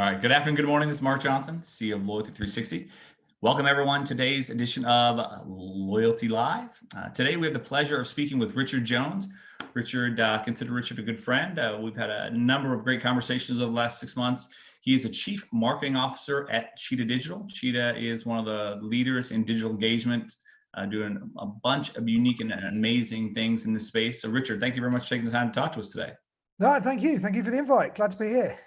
All right. Good afternoon. Good morning. This is Mark Johnson, CEO of Loyalty360. Welcome, everyone, to today's edition of Loyalty Live. Today, we have the pleasure of speaking with Richard Jones. Richard, consider Richard a good friend. We've had a number of great conversations over the last 6 months. He is a Chief Marketing Officer at Cheetah Digital. Cheetah is one of the leaders in digital engagement, doing a bunch of unique and amazing things in this space. So, Richard, thank you very much for taking the time to talk to us today. No, thank you. Thank you for the invite. Glad to be here.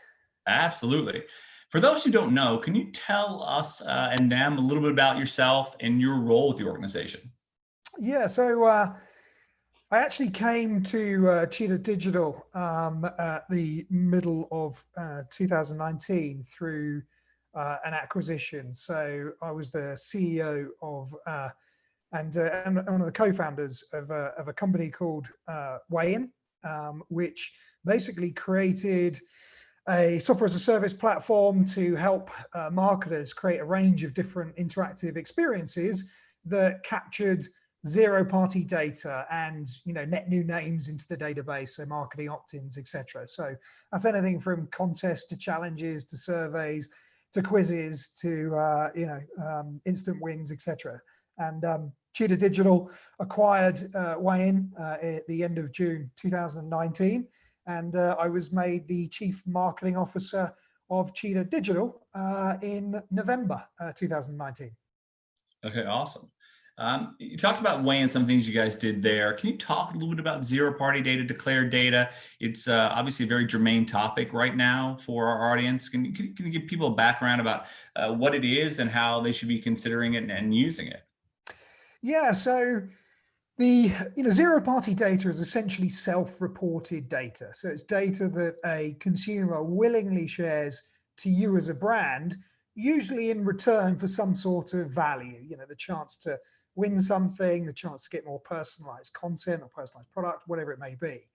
Absolutely. For those who don't know, can you tell us and them a little bit about yourself and your role with the organization? Yeah, so I actually came to Cheetah Digital at the middle of 2019 through an acquisition. So I was the CEO of and one of the co-founders of a company called Weigh-In, which basically created a software as a service platform to help marketers create a range of different interactive experiences that captured zero-party data and net new names into the database, so marketing opt-ins, etc. So that's anything from contests to challenges to surveys to quizzes to instant wins, etc. And Cheetah Digital acquired Weigh-In at the end of June 2019. And I was made the Chief Marketing Officer of Cheetah Digital in November 2019. Okay, awesome. You talked about Weigh-In, some things you guys did there. Can you talk a little bit about zero-party data, declared data? It's obviously a very germane topic right now for our audience. Can you give people a background about what it is and how they should be considering it and using it? Yeah, so the zero-party data is essentially self-reported data. So it's data that a consumer willingly shares to you as a brand, usually in return for some sort of value. The chance to win something, the chance to get more personalized content or personalized product, whatever it may be.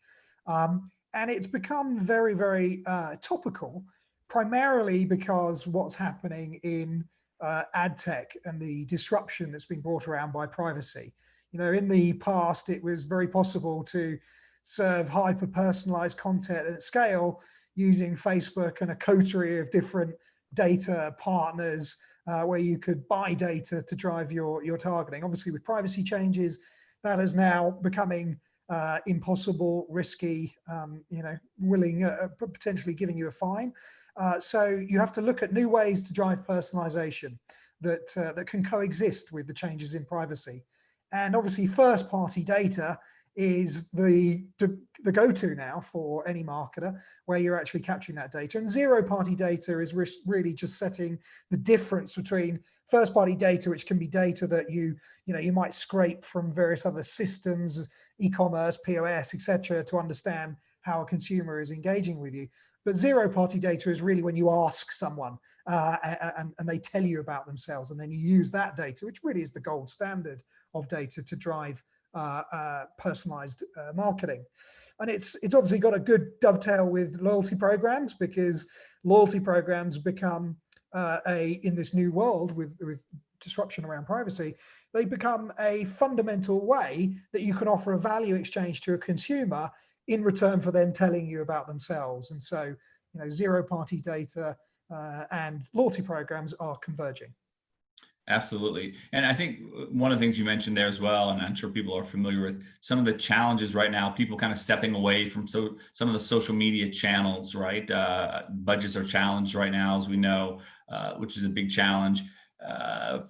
And it's become very, very topical, primarily because what's happening in ad tech and the disruption that's been brought around by privacy. In the past, it was very possible to serve hyper-personalized content at scale using Facebook and a coterie of different data partners where you could buy data to drive your targeting. Obviously, with privacy changes, that is now becoming impossible, risky, potentially giving you a fine. So you have to look at new ways to drive personalization that can coexist with the changes in privacy. And obviously, first-party data is the go-to now for any marketer, where you're actually capturing that data. And zero-party data is really just setting the difference between first-party data, which can be data that you might scrape from various other systems, e-commerce, POS, etc., to understand how a consumer is engaging with you. But zero-party data is really when you ask someone and they tell you about themselves, and then you use that data, which really is the gold standard of data, to drive personalized marketing. And it's obviously got a good dovetail with loyalty programs, because loyalty programs become in this new world with disruption around privacy, they become a fundamental way that you can offer a value exchange to a consumer in return for them telling you about themselves. And so, zero-party data and loyalty programs are converging. Absolutely. And I think one of the things you mentioned there as well, and I'm sure people are familiar with some of the challenges right now, people kind of stepping away from some of the social media channels, right? Budgets are challenged right now, as we know, which is a big challenge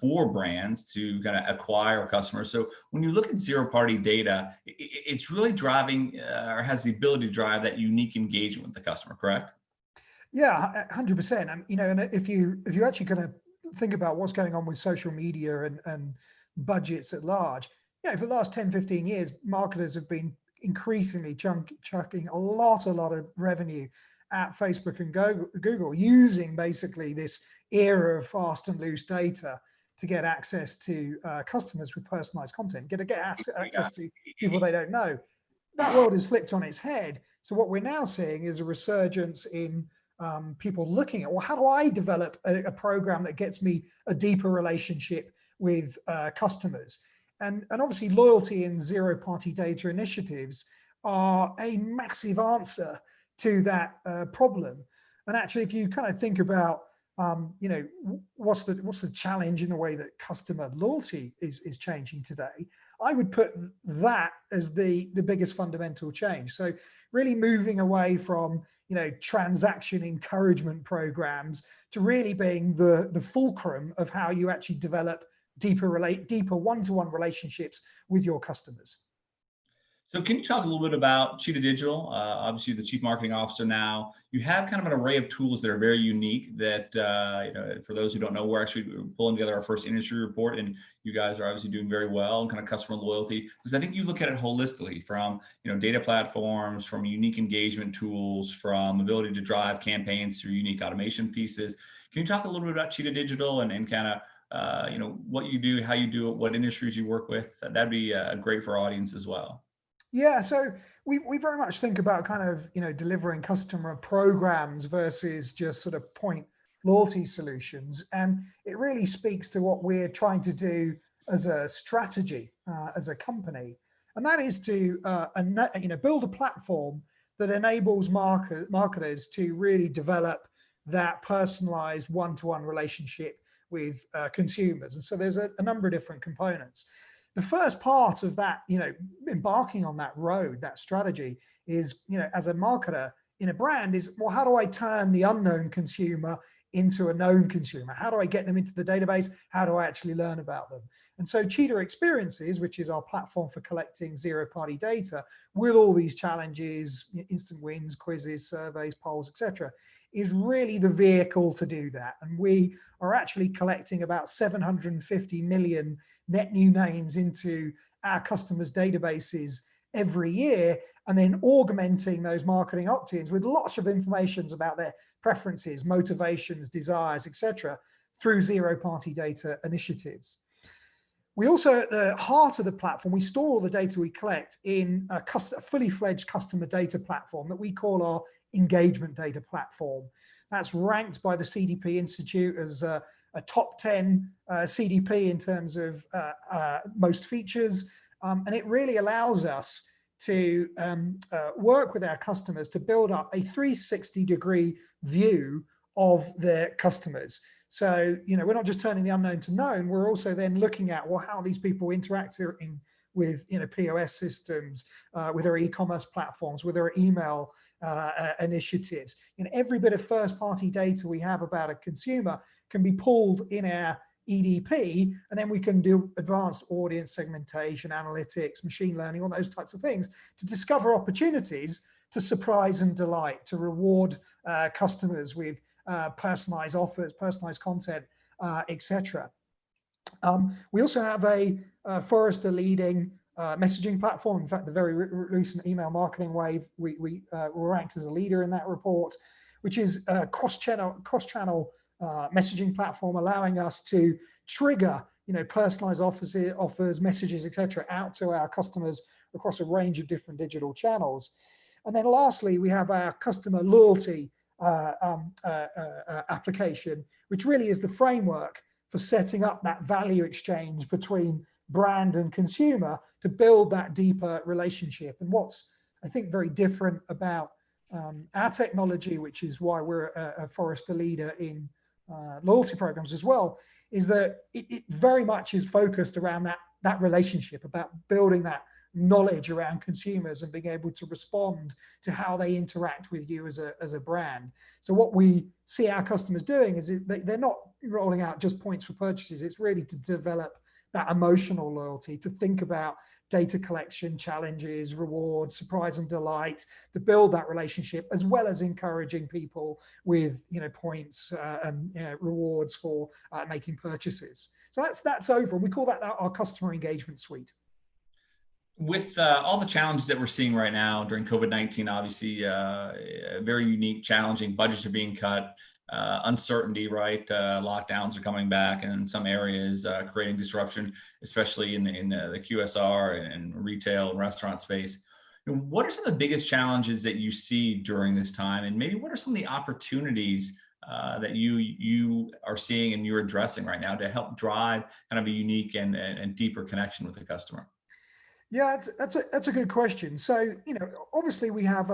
for brands to kind of acquire customers. So when you look at zero-party data, it's really driving or has the ability to drive that unique engagement with the customer, correct? Yeah, 100%. And if you actually kind of think about what's going on with social media and budgets at large, for the last 10, 15 years, marketers have been increasingly chucking a lot of revenue at Facebook and Google, using basically this era of fast and loose data to get access to customers with personalized content, get access to people they don't know. That world is flipped on its head. So what we're now seeing is a resurgence in people looking at, well, how do I develop a program that gets me a deeper relationship with customers? And obviously, loyalty and zero-party data initiatives are a massive answer to that problem. And actually, if you kind of think about, what's the challenge in the way that customer loyalty is changing today, I would put that as the biggest fundamental change. So really moving away from, transaction encouragement programs to really being the fulcrum of how you actually develop deeper one-to-one relationships with your customers. So can you talk a little bit about Cheetah Digital? Obviously, the Chief Marketing Officer now. You have kind of an array of tools that are very unique that, for those who don't know, we're actually pulling together our first industry report, and you guys are obviously doing very well in kind of customer loyalty, because I think you look at it holistically from, data platforms, from unique engagement tools, from ability to drive campaigns through unique automation pieces. Can you talk a little bit about Cheetah Digital and kind of, what you do, how you do it, what industries you work with? That'd be great for our audience as well. Yeah, so we very much think about kind of, delivering customer programs versus just sort of point loyalty solutions. And it really speaks to what we're trying to do as a strategy, as a company. And that is to, build a platform that enables marketers to really develop that personalized one-to-one relationship with consumers. And so there's a number of different components. The first part of that, embarking on that road, that strategy is, as a marketer in a brand is, well, how do I turn the unknown consumer into a known consumer? How do I get them into the database? How do I actually learn about them? And so Cheetah Experiences, which is our platform for collecting zero-party data with all these challenges, instant wins, quizzes, surveys, polls, etc., is really the vehicle to do that. And we are actually collecting about 750 million net new names into our customers' databases every year, and then augmenting those marketing opt-ins with lots of information about their preferences, motivations, desires, etc., through zero-party data initiatives. We also, at the heart of the platform, we store all the data we collect in a fully fledged customer data platform that we call our engagement data platform. That's ranked by the CDP Institute as a top 10 CDP in terms of most features. And it really allows us to work with our customers to build up a 360-degree view of their customers. So, we're not just turning the unknown to known, we're also then looking at, well, how these people interacting with, POS systems, with their e-commerce platforms, with their email initiatives. Every bit of first-party data we have about a consumer can be pulled in our EDP, and then we can do advanced audience segmentation, analytics, machine learning, all those types of things to discover opportunities to surprise and delight, to reward customers with personalized offers, personalized content, etc. We also have a Forrester leading messaging platform. In fact, the very recent email marketing wave, we were ranked as a leader in that report, which is a cross-channel messaging platform, allowing us to trigger, personalized offers, messages, etc., out to our customers across a range of different digital channels. And then lastly, we have our customer loyalty application, which really is the framework for setting up that value exchange between brand and consumer to build that deeper relationship. And what's, I think, very different about our technology, which is why we're a Forrester leader in loyalty programs as well, is that it very much is focused around that relationship, about building that knowledge around consumers and being able to respond to how they interact with you as a brand. So what we see our customers doing is they're not rolling out just points for purchases. It's really to develop that emotional loyalty, to think about data collection, challenges, rewards, surprise and delight, to build that relationship, as well as encouraging people with points and rewards for making purchases. So that's over. We call that our customer engagement suite. With all the challenges that we're seeing right now during COVID-19, obviously very unique, challenging, budgets are being cut, uncertainty, right? Lockdowns are coming back, and in some areas creating disruption, especially in the QSR and retail and restaurant space. What are some of the biggest challenges that you see during this time, and maybe what are some of the opportunities that you are seeing and you're addressing right now to help drive kind of a unique and deeper connection with the customer? Yeah, that's a good question. So, obviously we have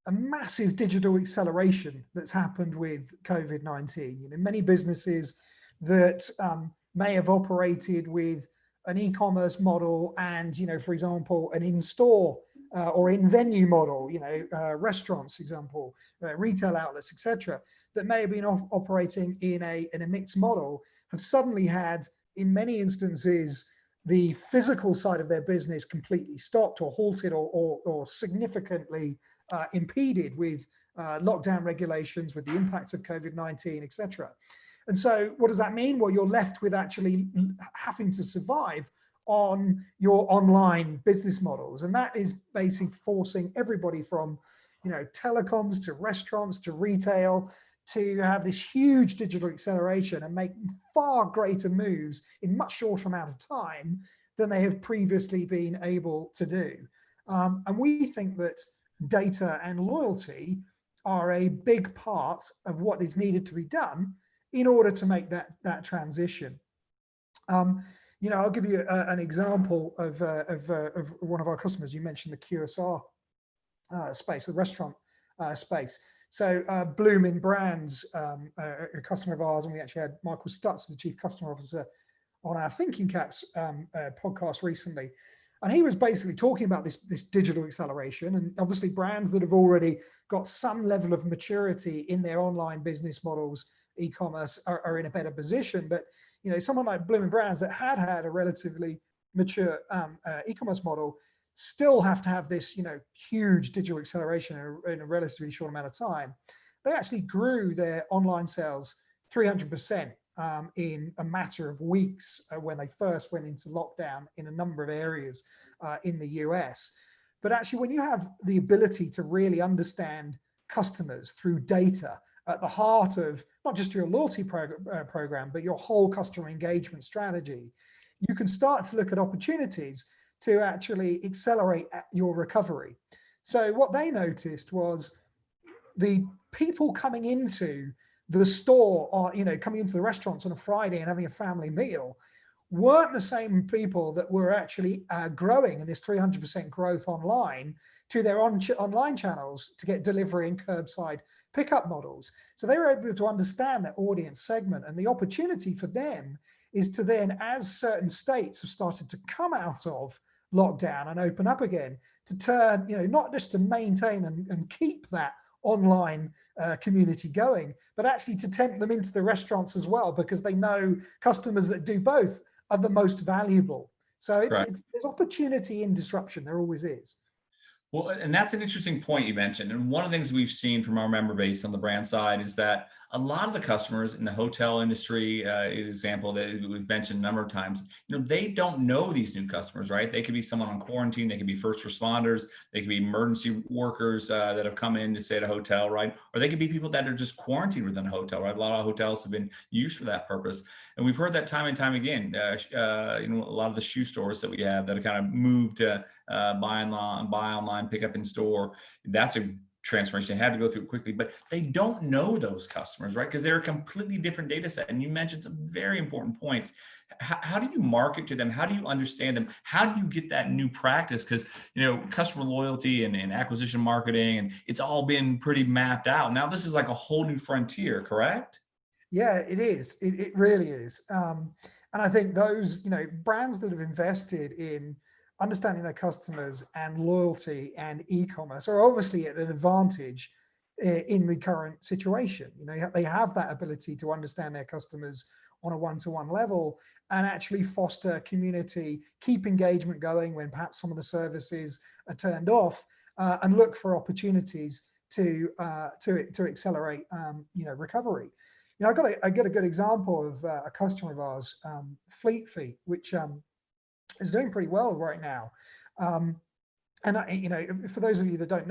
a massive digital acceleration that's happened with COVID-19. You know, many businesses that may have operated with an e-commerce model and, you know, for example, an in-store or in-venue model, you know, restaurants, example, retail outlets, etc., that may have been operating in a mixed model, have suddenly had, in many instances, the physical side of their business completely stopped or halted or significantly impeded with lockdown regulations, with the impacts of COVID-19, etc. And so what does that mean? Well, you're left with actually having to survive on your online business models. And that is basically forcing everybody from, you know, telecoms to restaurants to retail to have this huge digital acceleration and make far greater moves in much shorter amount of time than they have previously been able to do. And we think that data and loyalty are a big part of what is needed to be done in order to make that transition. You know, I'll give you an example of one of our customers. You mentioned the QSR space, the restaurant space. So Bloomin' Brands, a customer of ours, and we actually had Michael Stutz, the Chief Customer Officer, on our Thinking Caps podcast recently. And he was basically talking about this digital acceleration, and obviously brands that have already got some level of maturity in their online business models, e-commerce, are in a better position. But, you know, someone like Bloomin' Brands that had a relatively mature e-commerce model still have to have this, you know, huge digital acceleration in a relatively short amount of time. They actually grew their online sales 300% in a matter of weeks when they first went into lockdown in a number of areas in the US. But actually, when you have the ability to really understand customers through data at the heart of not just your loyalty program, but your whole customer engagement strategy, you can start to look at opportunities to actually accelerate your recovery. So what they noticed was the people coming into the store, or, you know, coming into the restaurants on a Friday and having a family meal, weren't the same people that were actually growing in this 300% growth online to their online channels to get delivery and curbside pickup models. So they were able to understand that audience segment, and the opportunity for them is to then, as certain states have started to come out of lockdown and open up again, to turn, you know, not just to maintain and keep that online community going, but actually to tempt them into the restaurants as well, because they know customers that do both are the most valuable. So there's opportunity in disruption. There always is. Well, and that's an interesting point you mentioned. And one of the things we've seen from our member base on the brand side is that a lot of the customers in the hotel industry, example that we've mentioned a number of times, you know, they don't know these new customers, right? They could be someone on quarantine, they could be first responders, they could be emergency workers that have come in to stay at a hotel, right? Or they could be people that are just quarantined within a hotel, right? A lot of hotels have been used for that purpose. And we've heard that time and time again. You know, a lot of the shoe stores that we have that have kind of moved to buy online, pick up in store. That's a transformation. They had to go through it quickly, but they don't know those customers, right? Because they're a completely different data set. And you mentioned some very important points. How do you market to them? How do you understand them? How do you get that new practice? Because, you know, customer loyalty and acquisition marketing, and it's all been pretty mapped out. Now this is like a whole new frontier, correct? Yeah, it is. It really is. And I think those, you know, brands that have invested in understanding their customers and loyalty and e-commerce are obviously at an advantage in the current situation. You know, they have that ability to understand their customers on a one-to-one level and actually foster community, keep engagement going when perhaps some of the services are turned off, and look for opportunities to accelerate, you know, recovery. You know, I got a good example of a customer of ours, Fleet Feet, which is doing pretty well right now. And you know, for those of you that don't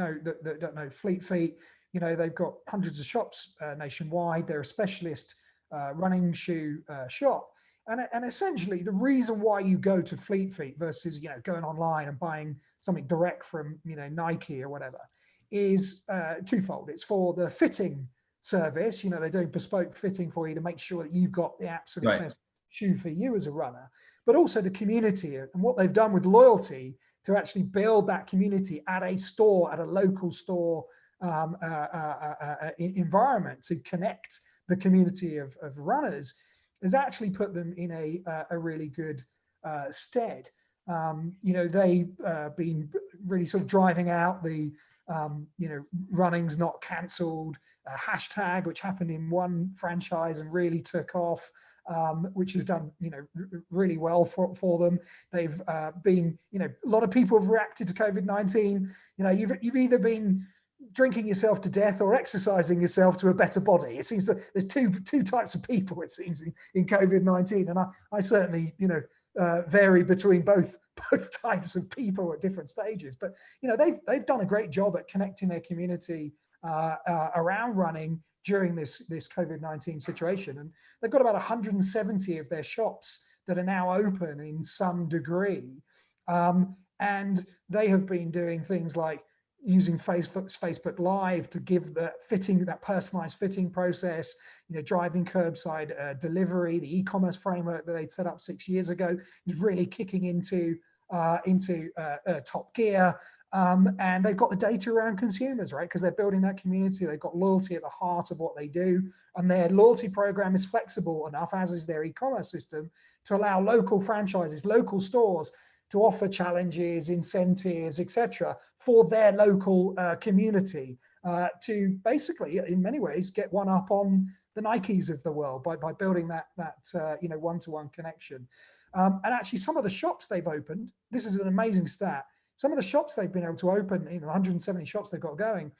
know Fleet Feet, you know, they've got hundreds of shops nationwide. They're a specialist running shoe shop. And essentially the reason why you go to Fleet Feet versus, you know, going online and buying something direct from, you know, Nike or whatever is twofold. It's for the fitting service. You know, they're doing bespoke fitting for you to make sure that you've got the absolute best shoe for you as a runner, but also the community and what they've done with loyalty to actually build that community at a store, at a local store, environment to connect the community of runners has actually put them in a really good stead. They've been really sort of driving out the running's not cancelled hashtag, which happened in one franchise and really took off, which has done really well for them. They've been, a lot of people have reacted to COVID-19. You've either been drinking yourself to death or exercising yourself to a better body. It seems that there's two types of people, it seems, in COVID-19, and I certainly vary between both types of people at different stages. But they've done a great job at connecting their community around running during this COVID-19 situation, and they've got about 170 of their shops that are now open in some degree, and they have been doing things like using Facebook Live to give that personalized fitting process, driving curbside delivery. The e-commerce framework that they'd set up 6 years ago is really kicking into top gear. And they've got the data around consumers, right? Because they're building that community. They've got loyalty at the heart of what they do. And their loyalty program is flexible enough, as is their e-commerce system, to allow local franchises, local stores to offer challenges, incentives, etc., for their local community to basically, in many ways, get one up on the Nikes of the world by building that one-to-one connection. And actually, some of the shops they've opened, this is an amazing stat. Some of the shops they've been able to open, 170 shops they've got going,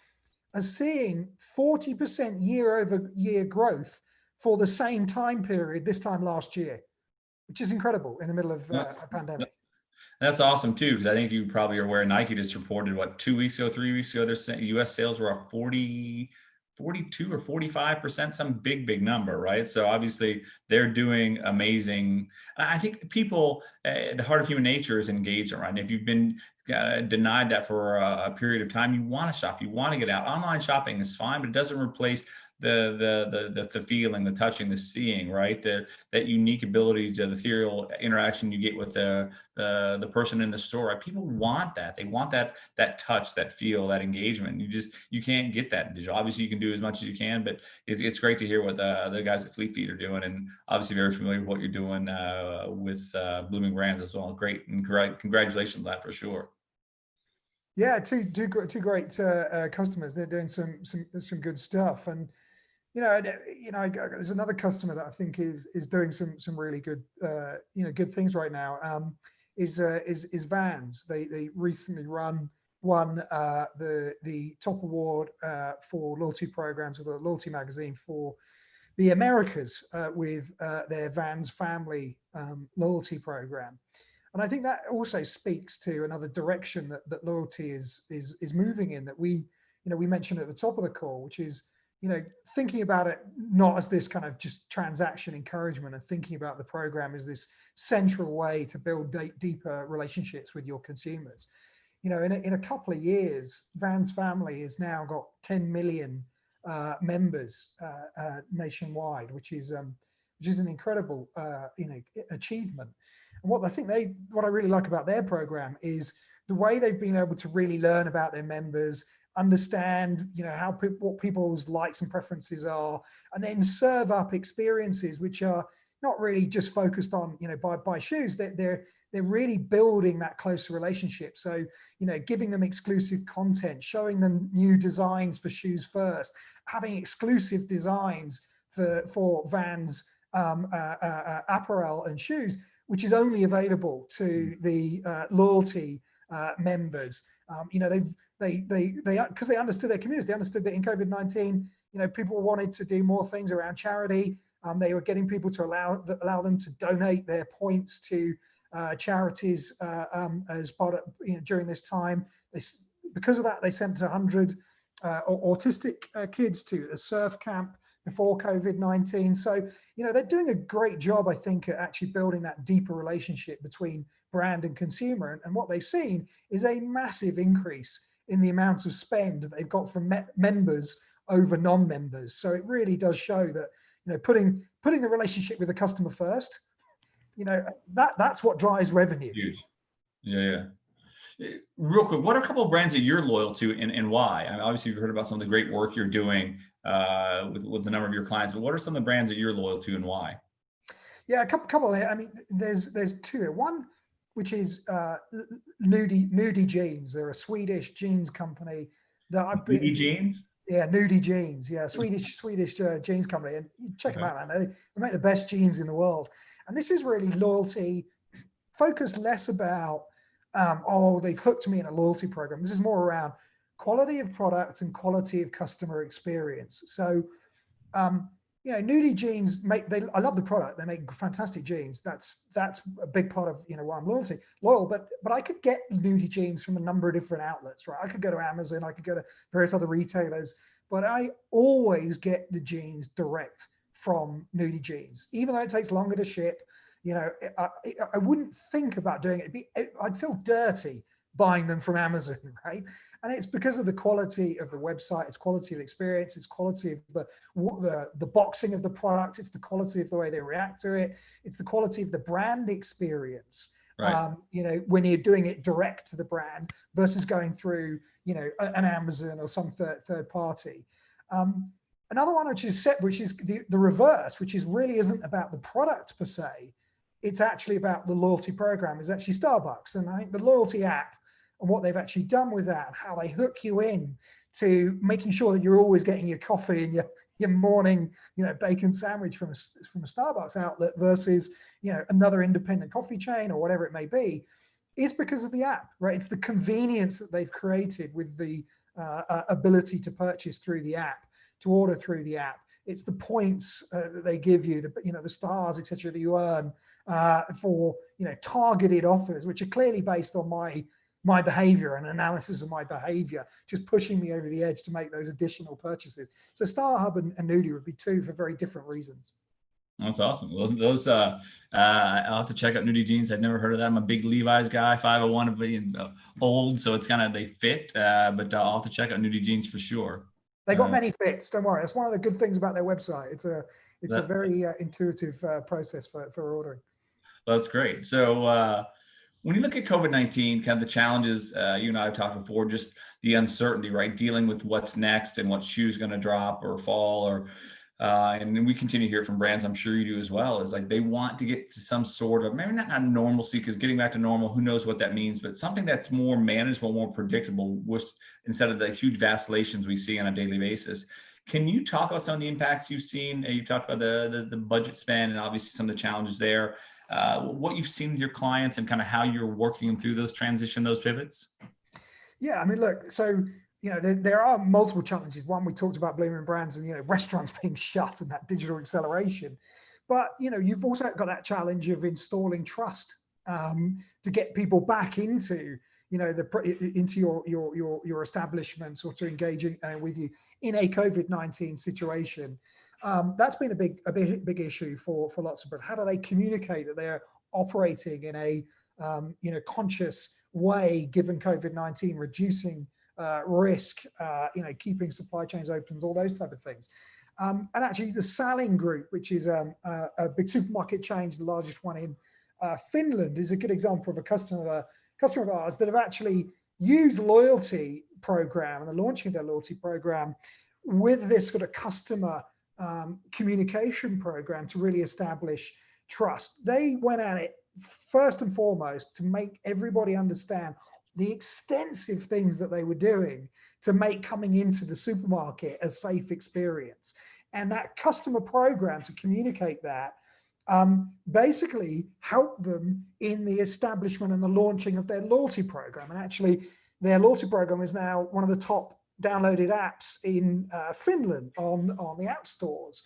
are seeing 40% year-over-year growth for the same time period this time last year, which is incredible in the middle of a pandemic. That's awesome too, because I think you probably are aware Nike just reported 2 weeks ago, 3 weeks ago, their US sales were up 42 or 45%, some big number, right? So obviously they're doing amazing. And I think people, the heart of human nature is engagement, right? And if you've been denied that for a period of time, you want to shop, you want to get out. Online shopping is fine, but it doesn't replace the feeling, the touching, the seeing, right? That unique ability to the ethereal interaction you get with the person in the store. Right? People want that. They want that touch, that feel, that engagement. You can't get that in digital. Obviously, you can do as much as you can, but it's great to hear what the guys at Fleet Feet are doing, and obviously very familiar with what you're doing with Blooming Brands as well. Great, and congratulations on that for sure. Yeah, two great customers. They're doing some good stuff, and there's another customer that I think is doing some really good good things right now. Is Vans. They recently won the top award for loyalty programs with the Loyalty magazine for the Americas with their Vans family loyalty program. And I think that also speaks to another direction that loyalty is moving in, that we mentioned at the top of the call, which is thinking about it not as this kind of just transaction encouragement, and thinking about the program as this central way to build deeper relationships with your consumers. In a couple of years, Vans family has now got 10 million members nationwide, which is an incredible achievement. And what I really like about their program is the way they've been able to really learn about their members, understand what people's likes and preferences are, and then serve up experiences which are not really just focused on buy shoes. They're really building that closer relationship. So giving them exclusive content, showing them new designs for shoes first, having exclusive designs for Vans apparel and shoes, which is only available to the loyalty members. Because they understood their communities, they understood that in COVID-19, people wanted to do more things around charity. They were getting people to allow them to donate their points to charities as part of during this time. Because of that, they sent 100 autistic kids to a surf camp before COVID-19. So, they're doing a great job, I think, at actually building that deeper relationship between brand and consumer. And what they've seen is a massive increase in the amount of spend that they've got from members over non-members. So it really does show that, putting the relationship with the customer first, that's what drives revenue. Huge. Yeah. Real quick, what are a couple of brands that you're loyal to and why? I mean, obviously, you've heard about some of the great work you're doing with the number of your clients, but what are some of the brands that you're loyal to and why? Yeah, a couple of, I mean, there's two here. One, which is Nudie Jeans. They're a Swedish jeans company that I've been. BD Jeans? Yeah, Nudie Jeans. Yeah, Swedish jeans company, and you check them out, man. They make the best jeans in the world. And this is really loyalty, focused less about oh, they've hooked me in a loyalty program. This is more around quality of product and quality of customer experience. So Nudie Jeans I love the product. They make fantastic jeans. That's a big part of why I'm loyal. But I could get Nudie Jeans from a number of different outlets, right? I could go to Amazon, I could go to various other retailers, but I always get the jeans direct from Nudie Jeans, even though it takes longer to ship. I wouldn't think about doing it. I'd feel dirty buying them from Amazon, right? And it's because of the quality of the website, it's quality of the experience, it's quality of the boxing of the product, it's the quality of the way they react to it, it's the quality of the brand experience. Right. When you're doing it direct to the brand versus going through, an Amazon or some third party. Another one which is the reverse, which really isn't about the product per se. It's actually about the loyalty program, is actually Starbucks. And I think the loyalty app and what they've actually done with that, and how they hook you in to making sure that you're always getting your coffee and your morning, bacon sandwich from a Starbucks outlet versus, another independent coffee chain or whatever it may be, is because of the app, right? It's the convenience that they've created with the ability to purchase through the app, to order through the app. It's the points that they give you, the stars, etc., that you earn for targeted offers, which are clearly based on my behavior and analysis of my behavior, just pushing me over the edge to make those additional purchases. So StarHub and Nudie would be two for very different reasons. That's awesome. Well, those I'll have to check out Nudie Jeans. I've never heard of that. I'm a big Levi's guy, 501, being old, so it's they fit. But I'll have to check out Nudie Jeans for sure. They got many fits. Don't worry. That's one of the good things about their website. It's a very intuitive process for ordering. That's great. So when you look at COVID-19, kind of the challenges, you and I have talked before, just the uncertainty, right? Dealing with what's next and what shoe's going to drop or fall, or and then we continue to hear from brands, I'm sure you do as well, is they want to get to some sort of, maybe not normalcy, because getting back to normal, who knows what that means, but something that's more manageable, more predictable, instead of the huge vacillations we see on a daily basis. Can you talk about some of the impacts you've seen? You talked about the budget spend and obviously some of the challenges there. What you've seen with your clients and kind of how you're working through those those pivots? Yeah, I mean, look, so, there are multiple challenges. One, we talked about blooming brands and, restaurants being shut and that digital acceleration. But, you've also got that challenge of installing trust to get people back into, into your establishments or to engaging with you in a COVID-19 situation. That's been a big issue for lots of brands. How do they communicate that they're operating in a conscious way given COVID-19, reducing risk, keeping supply chains open, all those type of things. And actually, the Salling Group, which is a big supermarket chain, the largest one in Finland, is a good example of a customer of ours that have actually used loyalty program and the launching of their loyalty program with this sort of customer communication program to really establish trust. They went at it first and foremost to make everybody understand the extensive things that they were doing to make coming into the supermarket a safe experience. And that customer program to communicate that basically helped them in the establishment and the launching of their loyalty program. And actually, their loyalty program is now one of the top downloaded apps in Finland on the app stores.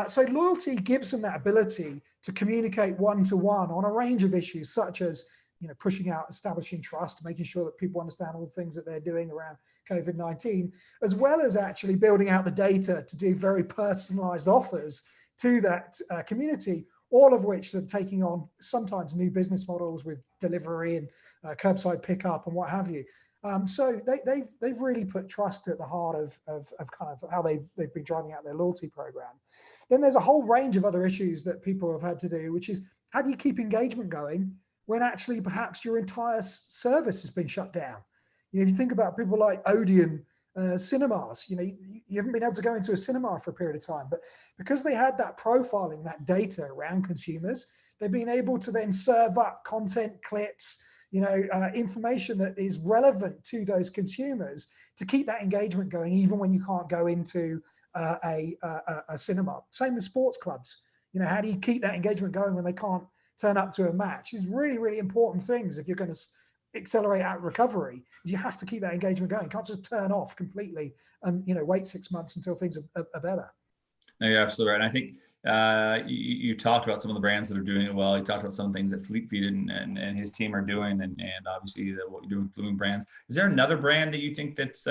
So loyalty gives them that ability to communicate one-to-one on a range of issues, such as pushing out, establishing trust, making sure that people understand all the things that they're doing around COVID-19, as well as actually building out the data to do very personalized offers to that community, all of which are taking on sometimes new business models with delivery and curbside pickup and what have you. So they've really put trust at the heart of kind of how they've been driving out their loyalty program. Then there's a whole range of other issues that people have had to do, which is how do you keep engagement going when actually perhaps your entire service has been shut down. If you think about people like Odeon cinemas, you haven't been able to go into a cinema for a period of time, but because they had that profiling, that data around consumers, they've been able to then serve up content, clips, information that is relevant to those consumers to keep that engagement going, even when you can't go into a cinema. Same with sports clubs. How do you keep that engagement going when they can't turn up to a match? Is really, really important things if you're going to accelerate out recovery. You have to keep that engagement going. You can't just turn off completely and wait 6 months until things are better. No, you're absolutely right. And I think you talked about some of the brands that are doing it well. You talked about some things that Fleet Feet and his team are doing, and obviously what you're doing with Blooming Brands. Is there another brand that you think that's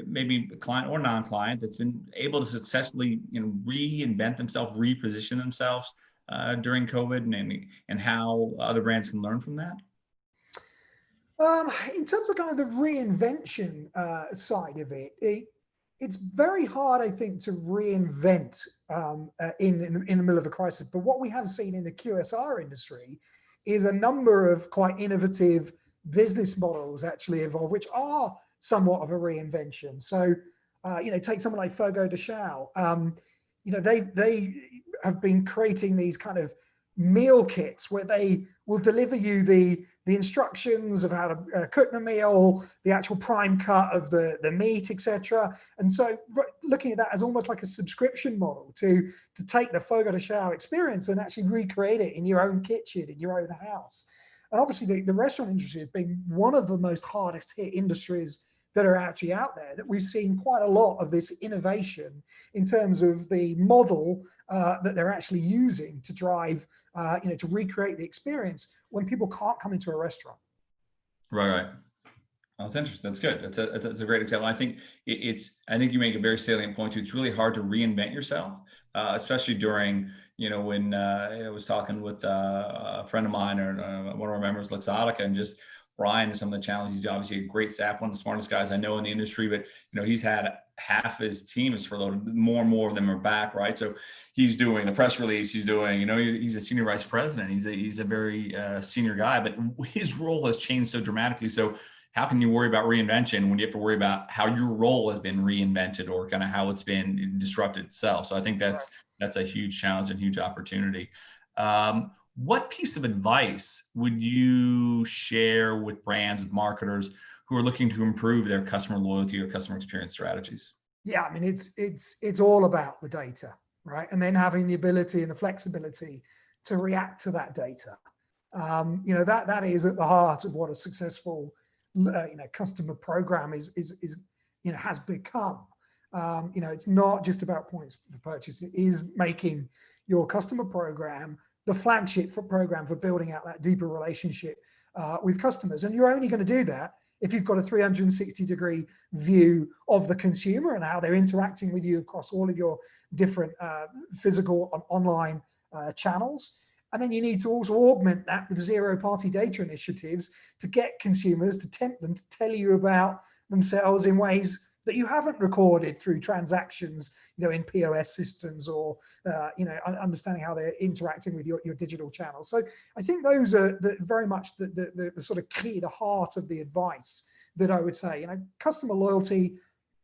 maybe client or non-client that's been able to successfully reinvent themselves, reposition themselves during COVID, and how other brands can learn from that? In terms of kind of the reinvention side of it, it's very hard, I think, to reinvent in the middle of a crisis. But what we have seen in the QSR industry is a number of quite innovative business models actually evolve, which are somewhat of a reinvention. So, take someone like Fogo de Chão. They have been creating these kind of meal kits where they will deliver you the instructions of how to cook the meal, the actual prime cut of the meat, etc. And so looking at that as almost like a subscription model to take the Fogo de Chão experience and actually recreate it in your own kitchen, in your own house. And obviously the restaurant industry has been one of the most hardest hit industries that are actually out there, that we've seen quite a lot of this innovation in terms of the model that they're actually using to drive, to recreate the experience when people can't come into a restaurant. Right. Oh, that's interesting. That's good. That's a great example. I think I think you make a very salient point too. It's really hard to reinvent yourself, especially during, when I was talking with a friend of mine or one of our members, Luxottica, and just Brian and some of the challenges. He's obviously a great SAP, one of the smartest guys I know in the industry, but he's had half his team is furloughed. More and more of them are back, right? So he's doing the press release. He's doing, he's a senior vice president. He's a very senior guy, but his role has changed so dramatically. So how can you worry about reinvention when you have to worry about how your role has been reinvented or kind of how it's been disrupted itself? So I think that's a huge challenge and huge opportunity. What piece of advice would you share with brands, with marketers who are looking to improve their customer loyalty or customer experience strategies? Yeah, I mean, it's all about the data, right? And then having the ability and the flexibility to react to that data. That is at the heart of what a successful customer program is has become. It's not just about points for purchase. It is making your customer program the flagship program for building out that deeper relationship with customers. And you're only going to do that if you've got a 360-degree view of the consumer and how they're interacting with you across all of your different physical and online channels. And then you need to also augment that with zero-party data initiatives to get consumers, to tempt them to tell you about themselves in ways that you haven't recorded through transactions, in POS systems or, understanding how they're interacting with your digital channels. So I think those are very much the sort of key, the heart of the advice that I would say. Customer loyalty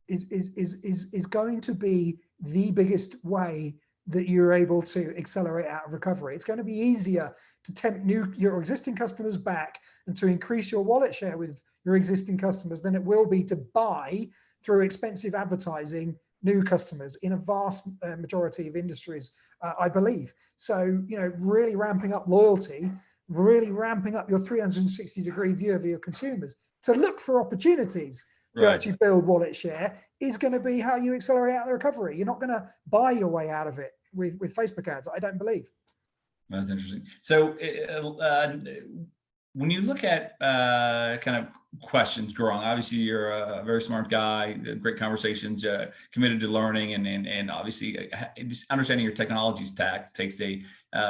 is going to be the biggest way that you're able to accelerate out of recovery. It's going to be easier to tempt your existing customers back and to increase your wallet share with your existing customers than it will be to buy through expensive advertising new customers in a vast majority of industries, I believe. So, really ramping up loyalty, really ramping up your 360-degree view of your consumers to look for opportunities to actually build wallet share is going to be how you accelerate out the recovery. You're not going to buy your way out of it with Facebook ads, I don't believe. That's interesting. So when you look at kind of questions growing, obviously you're a very smart guy, great conversations, committed to learning, and obviously just understanding your technology stack takes a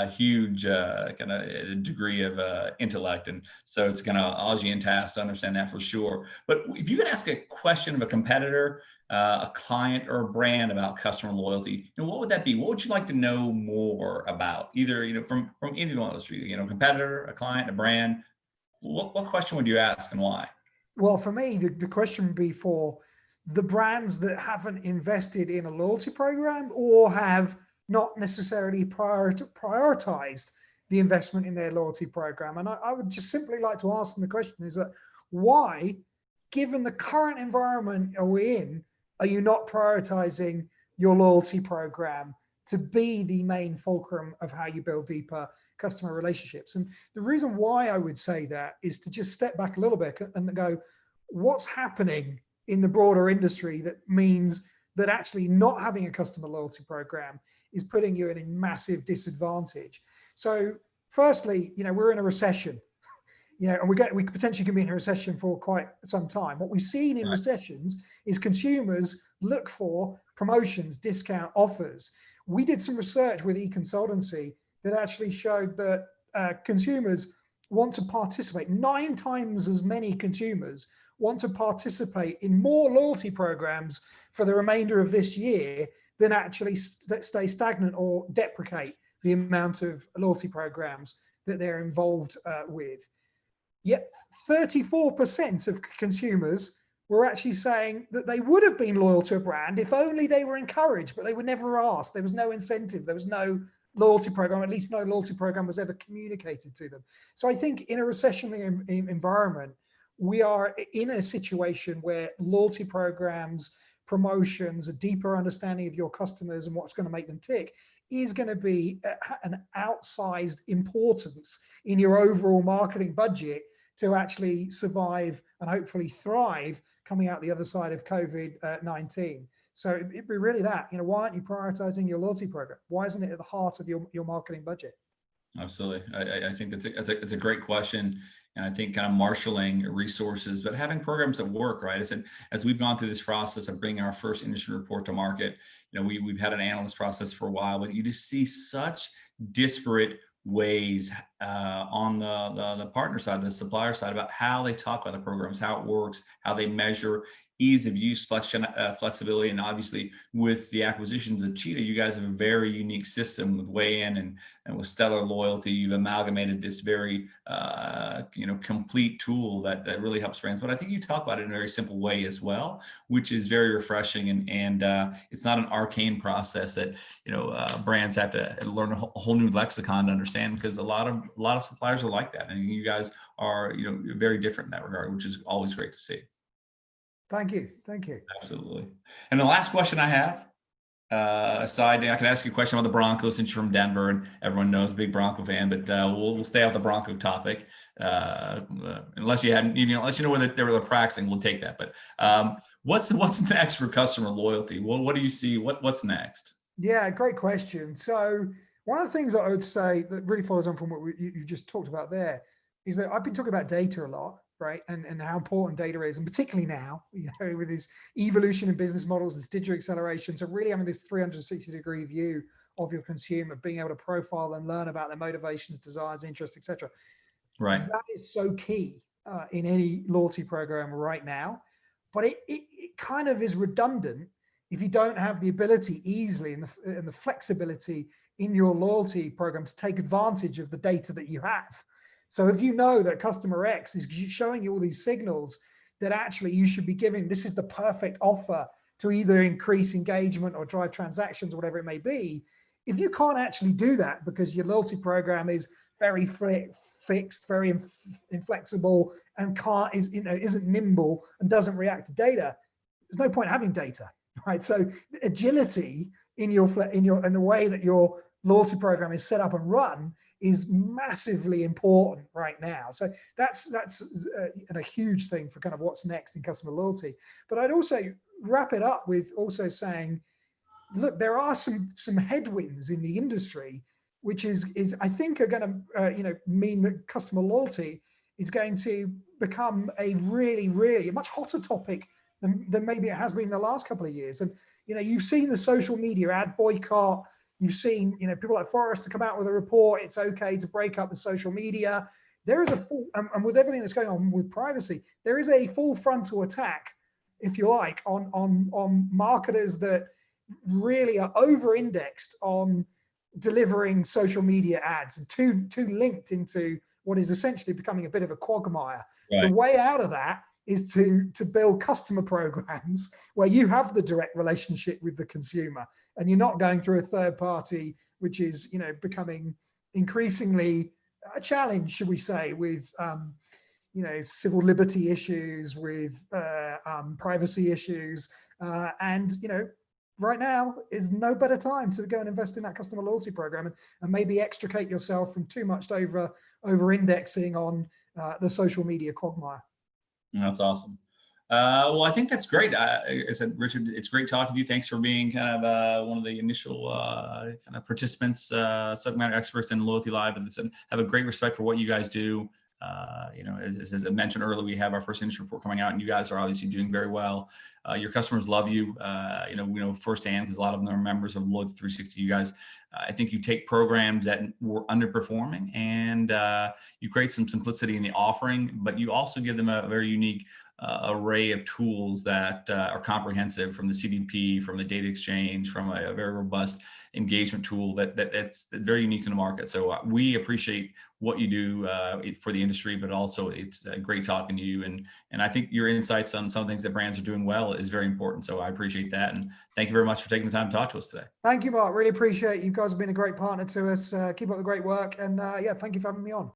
huge kind of degree of intellect, and so it's going to allow you in task to understand that for sure. But if you could ask a question of a competitor a client or a brand about customer loyalty, what would that be? What would you like to know more about? Either, from any industry, competitor, a client, a brand. What question would you ask and why? Well, for me, the question would be for the brands that haven't invested in a loyalty program or have not necessarily prioritized the investment in their loyalty program. And I would just simply like to ask them the question is that why, given the current environment we're in, are you not prioritizing your loyalty program to be the main fulcrum of how you build deeper customer relationships? And the reason why I would say that is to just step back a little bit and go, what's happening in the broader industry that means that actually not having a customer loyalty program is putting you in a massive disadvantage. So firstly, we're in a recession, and we potentially can be in a recession for quite some time. What we've seen in recessions is consumers look for promotions, discount offers. We did some research with e-consultancy that actually showed that consumers want to participate. 9 times as many consumers want to participate in more loyalty programs for the remainder of this year than actually stay stagnant or deprecate the amount of loyalty programs that they're involved with. Yet 34% of consumers were actually saying that they would have been loyal to a brand if only they were encouraged, but they were never asked. There was no incentive. There was no loyalty program, at least no loyalty program was ever communicated to them. So I think in a recessionary environment, we are in a situation where loyalty programs, promotions, a deeper understanding of your customers and what's going to make them tick is going to be an outsized importance in your overall marketing budget to actually survive and hopefully thrive coming out the other side of COVID-19. So it'd be really that, why aren't you prioritizing your loyalty program? Why isn't it at the heart of your marketing budget? Absolutely. I think it's a great question. And I think kind of marshaling resources, but having programs that work, right? As we've gone through this process of bringing our first industry report to market, we've had an analyst process for a while, but you just see such disparate ways on the partner side, the supplier side, about how they talk about the programs, how it works, how they measure ease of use, flexibility. And obviously with the acquisitions of Cheetah, you guys have a very unique system with Weigh-In and with Stellar Loyalty. You've amalgamated this very complete tool that really helps brands. But I think you talk about it in a very simple way as well, which is very refreshing. And it's not an arcane process that brands have to learn a whole new lexicon to understand, because a lot of suppliers are like that, and you guys are very different in that regard, which is always great to see. Thank you. Absolutely. And the last question I have, aside, I can ask you a question about the Broncos since you're from Denver and everyone knows, big Bronco fan, but we'll stay off the Bronco topic. Unless you know where they were practicing, we'll take that. But what's next for customer loyalty? What do you see? What's next? Yeah, great question. So one of the things that I would say that really follows on from what you just talked about there is that I've been talking about data a lot, right? And how important data is, and particularly now, with this evolution in business models, this digital acceleration. So really having this 360-degree view of your consumer, being able to profile them, learn about their motivations, desires, interests, etc. Right. That is so key in any loyalty program right now. But it kind of is redundant if you don't have the ability easily and the flexibility in your loyalty program to take advantage of the data that you have. So if you know that customer X is showing you all these signals that actually you should be giving, this is the perfect offer to either increase engagement or drive transactions or whatever it may be. If you can't actually do that because your loyalty program is very fixed, very inflexible, and isn't nimble and doesn't react to data, there's no point having data, right? So agility in the way that your loyalty program is set up and run is massively important right now. So that's a huge thing for kind of what's next in customer loyalty. But I'd also wrap it up with also saying, look, there are some headwinds in the industry, which is I think are going to mean that customer loyalty is going to become a really, really much hotter topic than maybe it has been in the last couple of years. And you've seen the social media ad boycott. You've seen, people like Forrester come out with a report. It's okay to break up the social media. There is a full, and with everything that's going on with privacy, there is a full frontal attack if you like, on marketers that really are over-indexed on delivering social media ads and too linked into what is essentially becoming a bit of a quagmire. Right. The way out of that is to build customer programs where you have the direct relationship with the consumer and you're not going through a third party, which is, becoming increasingly a challenge, should we say, with civil liberty issues, with privacy issues, and right now is no better time to go and invest in that customer loyalty program and maybe extricate yourself from too much over indexing on the social media quagmire. That's awesome. Well, I think that's great. I said, Richard, it's great talking to you. Thanks for being kind of one of the initial kind of participants, subject matter experts in Loyalty Live, and have a great respect for what you guys do. As I mentioned earlier, we have our first industry report coming out, and you guys are obviously doing very well. Your customers love you. We know firsthand because a lot of them are members of Loyalty360. You guys, I think you take programs that were underperforming and you create some simplicity in the offering, but you also give them a very unique array of tools that are comprehensive, from the CDP, from the data exchange, from a very robust engagement tool that's very unique in the market. So we appreciate what you do for the industry, but also it's great talking to you. And I think your insights on some things that brands are doing well is very important. So I appreciate that. And thank you very much for taking the time to talk to us today. Thank you, Mark. Really appreciate it. You guys have been a great partner to us. Keep up the great work. And thank you for having me on.